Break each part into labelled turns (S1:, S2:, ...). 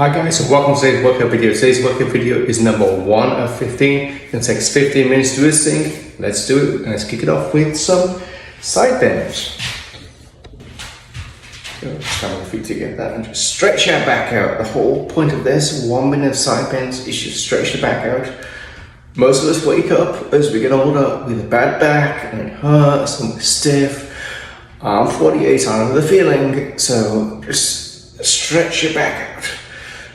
S1: Hi guys, and welcome to today's workout video. Today's workout video is number 1 of 15. It takes 15 minutes to do this thing. Let's do it, and let's kick it off with some side bends. Stand your feet together and just stretch your back out. The whole point of this 1 minute of side bends is just stretch the back out. Most of us wake up as we get older with a bad back and it hurts and we're stiff. I'm 48, I know the feeling, so just stretch your back out.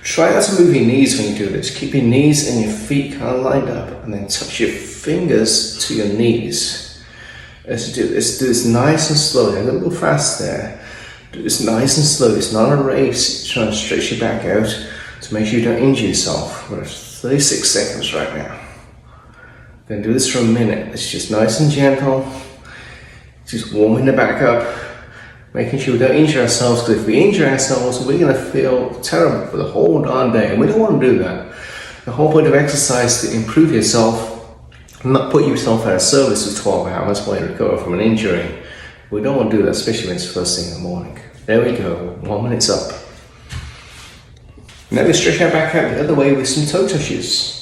S1: Try not to move your knees when you do this. Keep your knees and your feet kind of lined up and then touch your fingers to your knees. As you do this nice and slowly, a little fast there. Do this nice and slow. It's not a race. You're trying to stretch your back out to make sure you don't injure yourself. We're at 36 seconds right now. Then do this for a minute. It's just nice and gentle. Just warming the back up. Making sure we don't injure ourselves, because if we injure ourselves, we're going to feel terrible for the whole darn day, and we don't want to do that. The whole point of exercise is to improve yourself, not put yourself out of service for 12 hours while you recover from an injury. We don't want to do that, especially when it's first thing in the morning. There we go, 1 minute's up. Now we stretch our back out the other way with some toe touches.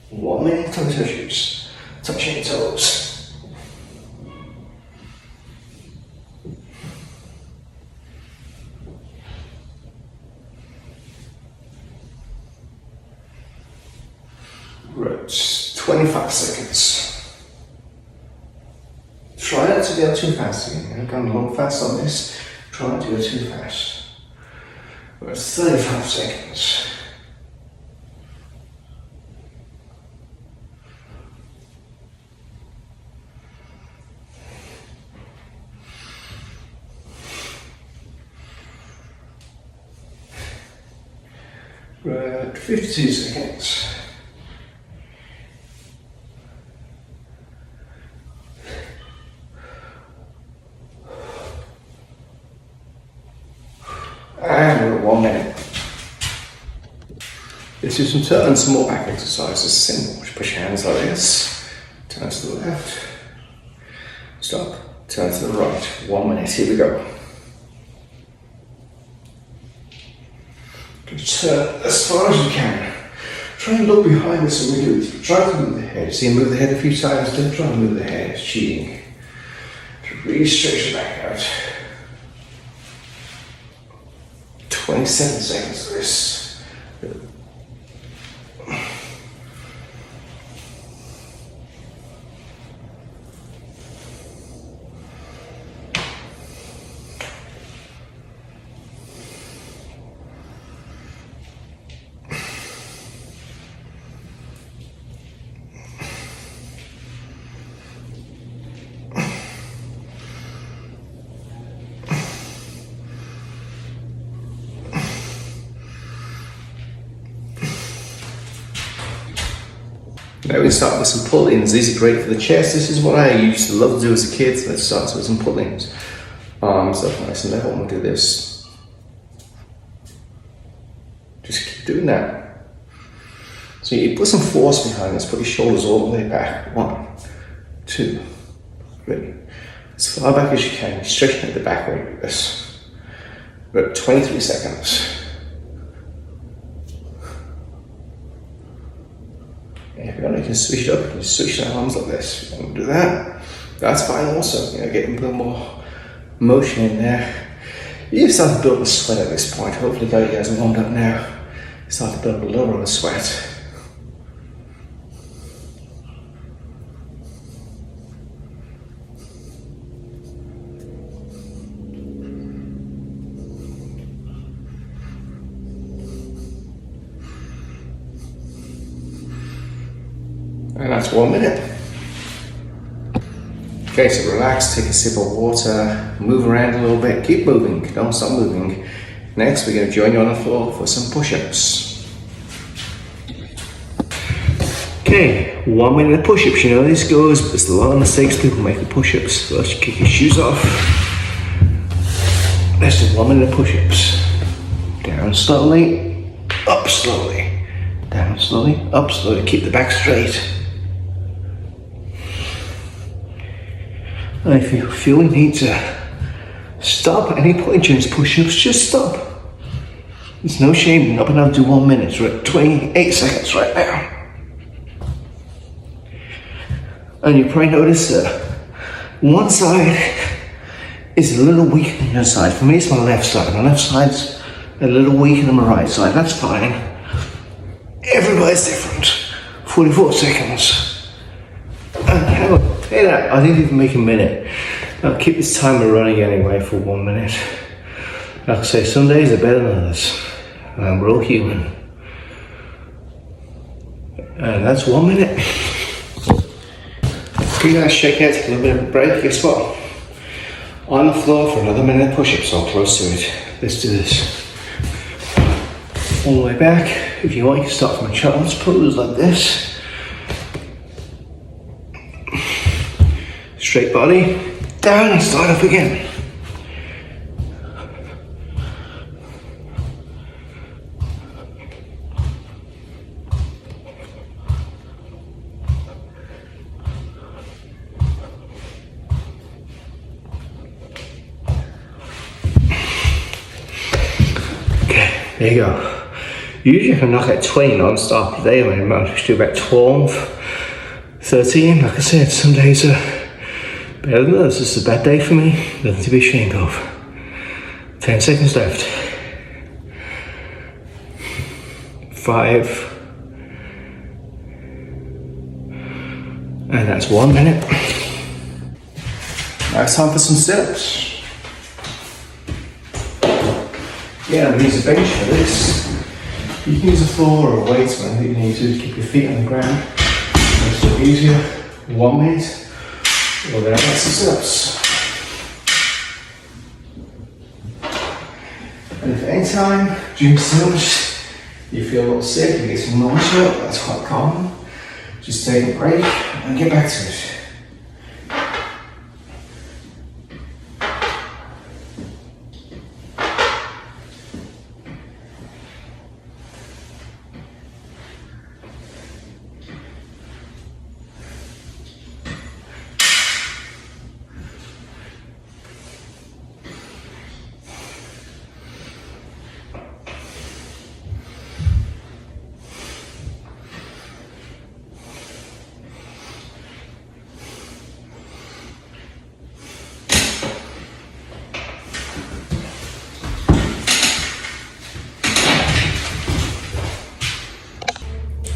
S1: 1 minute toe touches, touching your toes. Right, 25 seconds. Try not to go too fast again. I've gone a little fast on this. Try not to go too fast. Right, 35 seconds. Right, 52 seconds. And we're at 1 minute. Let's do some turns, some more back exercises. Simple. Just push your hands like this. Turn to the left. Stop. Turn to the right. 1 minute. Here we go. Turn as far as you can. Try and look behind us when we do it. Try to move the head. See, move the head a few times. Don't try and move the head. It's cheating. To really stretch the back out. 27 seconds of this. Now we start with some pull-ins. These are great for the chest. This is what I used to love to do as a kid. Let's start with some pull-ins. Arms up nice and level, and we'll do this. Just keep doing that. So you put some force behind this. Put your shoulders all the way back. 1, 2, 3. As far back as you can. You're stretching at the back when you do this. We're at 23 seconds. If you want, you can switch it up. You can switch the arms like this. If you want to do that, that's fine also. Get a little more motion in there. You start to build a sweat at this point. Hopefully, you guys are warmed up now. Start to build a little bit of sweat. And that's 1 minute. Okay, so relax, take a sip of water, move around a little bit, keep moving, don't stop moving. Next, we're going to join you on the floor for some push-ups. Okay, 1 minute of push-ups. You know this goes, but there's a lot of mistakes people make with push-ups. First, you kick your shoes off. Let's do 1 minute of push-ups. Down slowly, up slowly. Down slowly, up slowly. Keep the back straight. And if you feel you need to stop at any point during these push-ups, just stop. There's no shame in not being able to do 1 minute. We're at 28 seconds right now. And you probably notice that one side is a little weaker than the other side. For me, it's my left side. My left side's a little weaker than my right side. That's fine. Everybody's different. 44 seconds. And hang on, hey that, I didn't even make a minute. I'll keep this timer running anyway for 1 minute. Like I say, some days are better than others. And we're all human. And that's 1 minute. Pretty nice shakeout, take a little bit of a break. Guess what? On the floor for another minute push-up, so I'm close to it. Let's do this. All the way back. If you want, you can start from a child's pose like this. Straight body, down and start up again. Okay, there you go. Usually I can knock out 20 non-stop. Today I managed to do about 12, 13. Like I said, some days are better than others. This is a bad day for me. Nothing to be ashamed of. 10 seconds left. 5. And that's 1 minute. Now it's time for some sit-ups. Yeah, I'm going to use a bench for this. You can use a floor or a weight, whatever you need to keep your feet on the ground. Makes it easier. 1 minute. Well, there, that's the sit-ups. And if at any time during sit-ups you feel a little sick, you get some nausea, that's quite common. Just take a break and get back to it.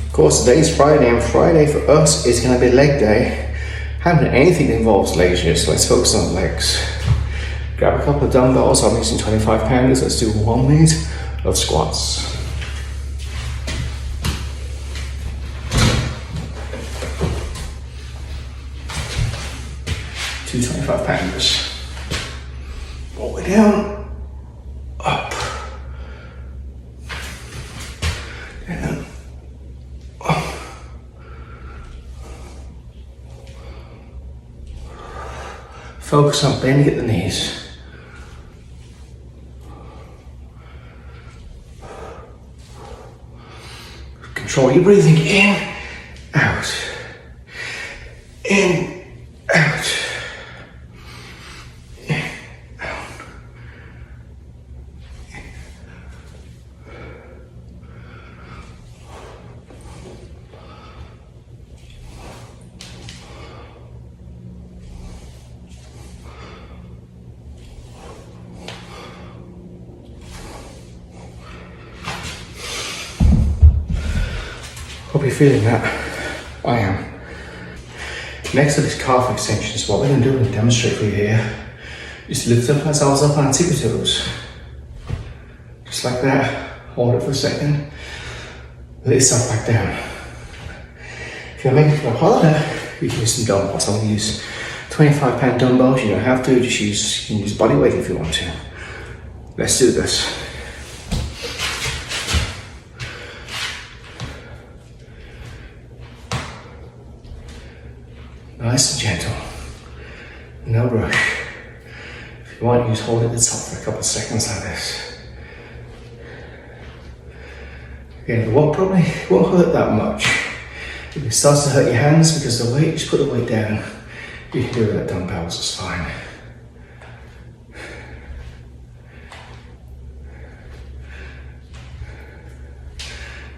S1: Of course, today's Friday, and Friday for us is going to be leg day. Haven't done anything that involves legs yet, so let's focus on legs. Grab a couple of dumbbells, I'm using 25 pounders. Let's do 1 minute of squats. Two 25 pounders. All the way down, up, down. Focus on bending at the knees. Control your breathing in, out, in, out, in, out. Hope you're feeling that. I am. Next to this calf extensions, what we're going to do and demonstrate for you here is lift up ourselves up on our tippy toes. Just like that. Hold it for a second. Let yourself back down. If you're making it for harder, you can use some dumbbells. I'm going to use 25-pound dumbbells. You don't have to, just you can use body weight if you want to. Let's do this. Nice and gentle, no rush. If you want, you just hold it at the top for a couple of seconds like this. Again, it won't hurt that much. If it starts to hurt your hands because of the weight, just put the weight down. You can do it with dumbbells, it's fine.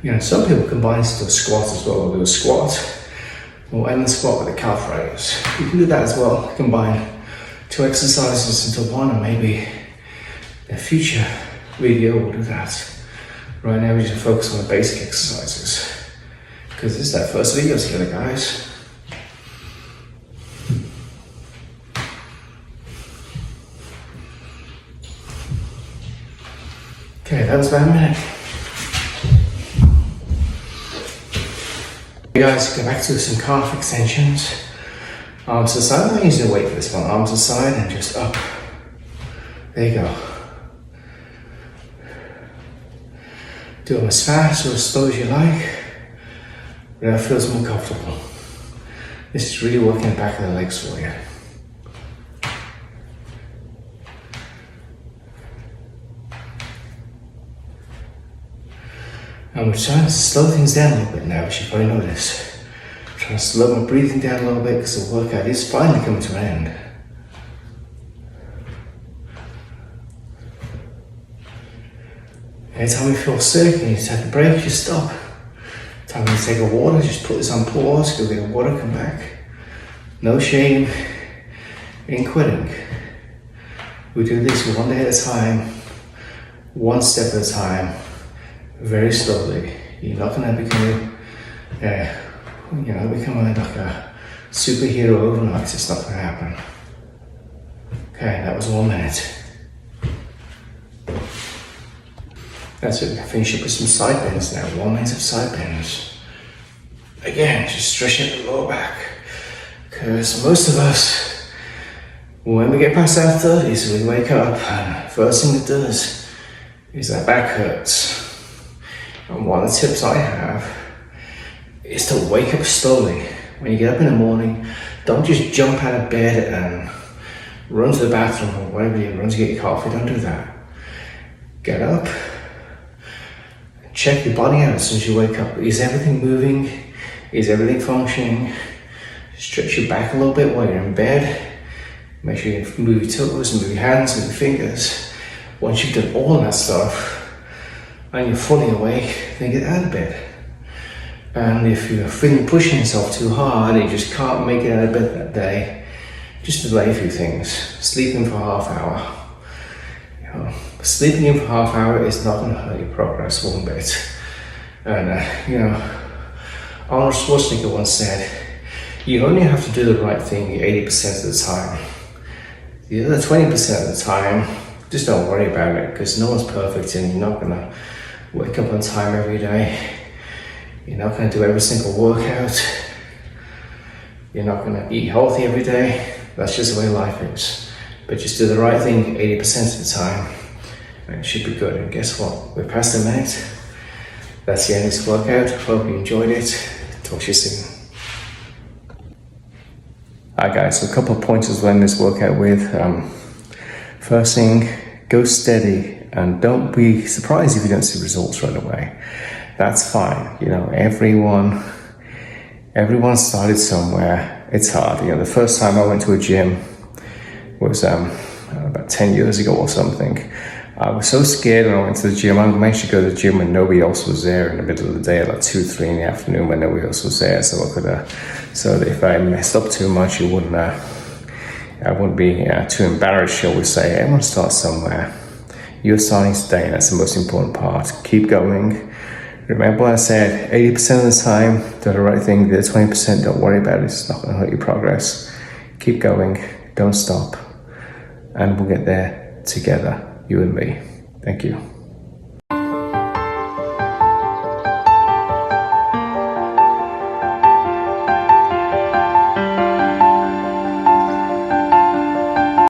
S1: You know, some people combine to a squat as well. They'll do a squat or end the squat with a calf raise. You can do that as well. Combine two exercises into one, and maybe in a future video we'll do that. Right now we just focus on the basic exercises because this is that first video together, guys. Okay, that was about a minute. You guys, go back to some calf extensions. Arms to the side. I'm not using the weight for this one. Arms to the side and just up. There you go. Do them as fast or as slow as you like. Whatever feels more comfortable. This is really working the back of the legs for you. And we're trying to slow things down a little bit now, as you probably noticed. Trying to slow my breathing down a little bit because the workout is finally coming to an end. Anytime you feel sick and you take a break, just stop. Time you take a water, just put this on pause, go get a water, come back. No shame in quitting. We do this one day at a time, one step at a time, very slowly. You're not gonna become like a superhero overnight. It's not gonna happen. Okay, that was 1 minute. That's it. Finish up with some side bends now. 1 minute of side bends. Again, just stretching the lower back. Because most of us, when we get past our 30s, we wake up and first thing it does is our back hurts. And one of the tips I have is to wake up slowly. When you get up in the morning, don't just jump out of bed and run to the bathroom or wherever you run to get your coffee. Don't do that. Get up, check your body out as soon as you wake up. Is everything moving? Is everything functioning? Stretch your back a little bit while you're in bed. Make sure you move your toes, move your hands, move your fingers. Once you've done all that stuff and you're fully awake, then get out of bed. And if you're feeling pushing yourself too hard and you just can't make it out of bed that day, just delay a few things. Sleep in for half hour. Sleeping in for half hour is not going to hurt your progress one bit. And Arnold Schwarzenegger once said, you only have to do the right thing 80% of the time. The other 20% of the time, just don't worry about it, because no one's perfect and you're not going to wake up on time every day. You're not going to do every single workout. You're not going to eat healthy every day. That's just the way life is. But just do the right thing 80% of the time and it should be good. And guess what? We're past a minute. That's the end of this workout. Hope you enjoyed it. Talk to you soon. Alright guys, so a couple of pointers to end this workout with. First thing, go steady and don't be surprised if you don't see results right away. That's fine. Everyone started somewhere. It's hard. The first time I went to a gym was about 10 years ago or something. I was so scared when I went to the gym. I managed to go to the gym when nobody else was there in the middle of the day, like 2, 3 in the afternoon when nobody else was there. So so that if I messed up too much, I wouldn't be too embarrassed, shall we say. Everyone starts somewhere. You're starting today, and that's the most important part. Keep going. Remember what I said, 80% of the time, do the right thing. The other 20%, don't worry about it. It's not going to hurt your progress. Keep going. Don't stop. And we'll get there together, you and me. Thank you.